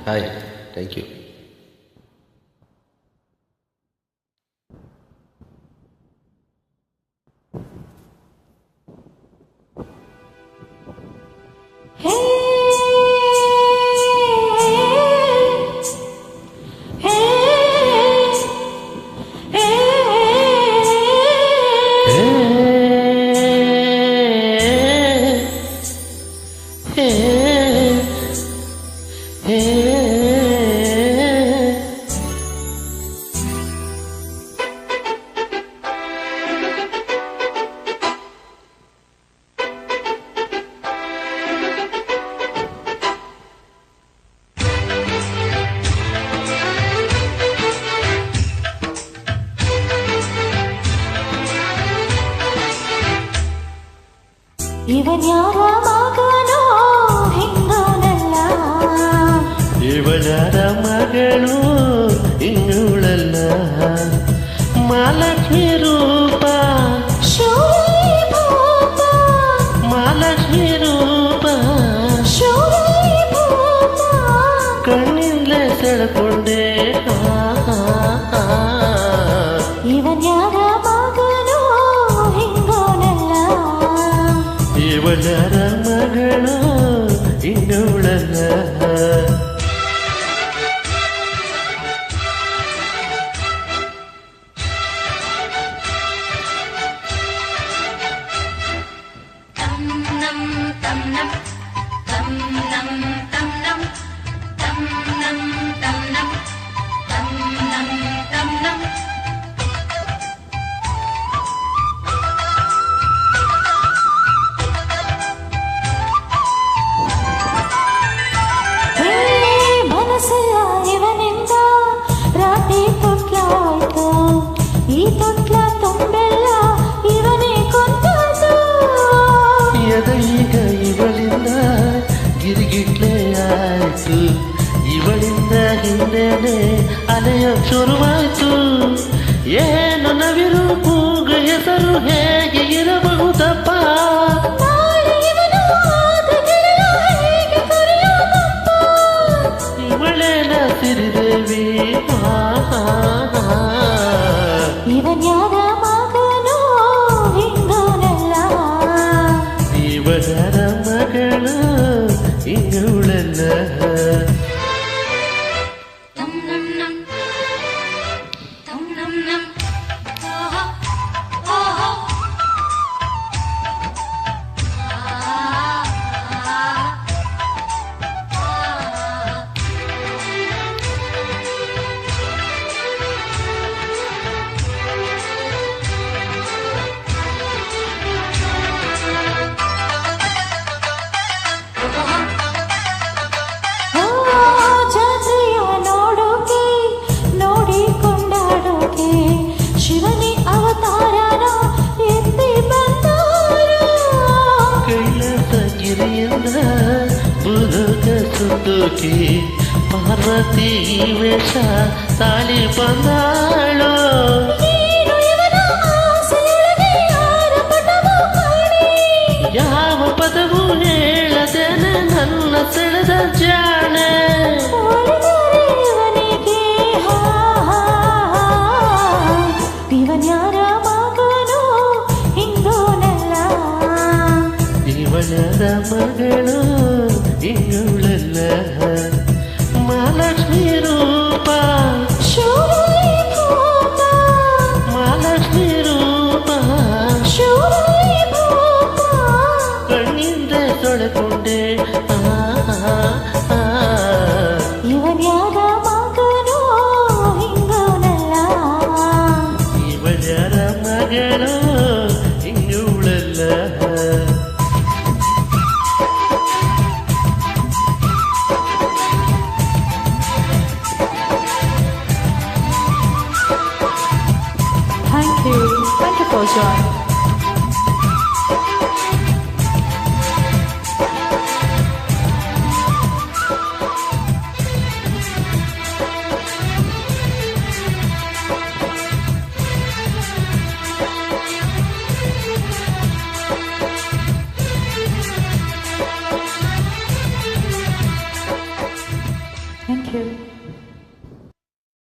Hi, thank you. ಇವನ್ ಯಾರ ಮಗನೋ ಹಿಂಗೋನಲ್ಲ, ಇವಳ್ಯಾರ ಮಗಳು ಇನ್ನುಳಲ್ಲ, ಮಹಾಲಕ್ಷ್ಮಿ ರೂಪ ಶೂರಭೂಪ, ಮಹಾಲಕ್ಷ್ಮಿ ರೂಪ ಶೂರಭೂಪ, ಕಣ್ಣಿಂದಲೇ ಸೆಳೆಕೊಂಡೆ. ಇವನ್ ಯಾರ ಮಗನೋ ಹಿಂಗೋನಲ್ಲ, ಇವಳ್ಯಾರ ಮಗಳು ಇನ್ನುಳಲ್ಲ. ಮನಸ್ಸೆಲ್ಲ ಇವನಿಂದ ರಾತ್ರಿ ತೊಟ್ಲಾಯ್ತು, ಈ ತೊಟ್ಲ ತುಂಬೆಲ್ಲ ಇವನೇ ಕೊಂದಾಯ್ತು. ಎದ ಈಗ ಇವಳಿಂದ ಗಿರಿಗಿಟ್ಲೆ ಆಯ್ತು, ಇವಳಿಂದ ಹಿಂದೆನೆ ಅಲೆಯ ಶುರುವಾಯ್ತು. ಏನು ನವಿರು ಕೂಗ ಹೆಸರು ಹೇಗೆ ಇರಬಹುದಪ್ಪ, ನಾಳೆ ಇವನು ಆದ ಗೆಳೆಯ ಹೇಗೆ ಕರೆಯೋದಪ್ಪ. ಇವಳೇನ ಸಿರಿದೇವಿ. ಇವನ್ ಯಾರ ಮಗನೋ ಹಿಂಗೋನಲ್ಲ, ಇವಳ್ಯಾರ ಮಗಳು ಇನ್ನುಳಲ್ಲ. ಜಾತ್ರೆಯ ನೋಡೋಕೆ ನೋಡಿ ಕೊಂಡಾಡೋಕೆ ಶಿವನಿ ಅವತಾರನ ಎತ್ತಿ ಬಂದಾರ. ಕೈಲಾಸಗಿರಿಯಿಂದ ಬುಧಕ ಸುತ್ತೋಕೆ ಪಾರ್ವತಿ ವೇಷ ತಾಳಿ ಬಂದಾಳು. ನೀನು ಇವನ ಆಸೆಯೊಳಗೆ ಯಾರ ಪಟವೋ ಕಾಣಿ, ಯಾವ ಪದವು ಹೇಳದೇನೆ ನನ್ನ ಸೆಳೆದ ಜಾಣೆ. ಒಲಿದರೆ ಇವನಿಗೆ ಹಾ ಹಾ ಹಾ. ಇವನ್ ಯಾರ ಮಗನೋ ಹಿಂಗೋನಲ್ಲ, ಇವಳ್ಯಾರ ಮಗಳು ಇನ್ನುಳಲ್ಲ, ಮಹಾಲಕ್ಷ್ಮಿ ರೂಪ ಶೂರಭೂಪ, ಮಹಾಲಕ್ಷ್ಮಿ ರೂಪ ಶೂರಭೂಪ, ಕಣ್ಣಿಂದ ತೊಳೆಕೊಂಡೆ. ಇವನ್ ಯಾರ ಮಗನೋ ಹಿಂಗೋನಲ್ಲ, ಇವಳ್ಯಾರ ಮಗಳು ಇನ್ನುಳಲ್ಲ. Thank you for joining. Thank you.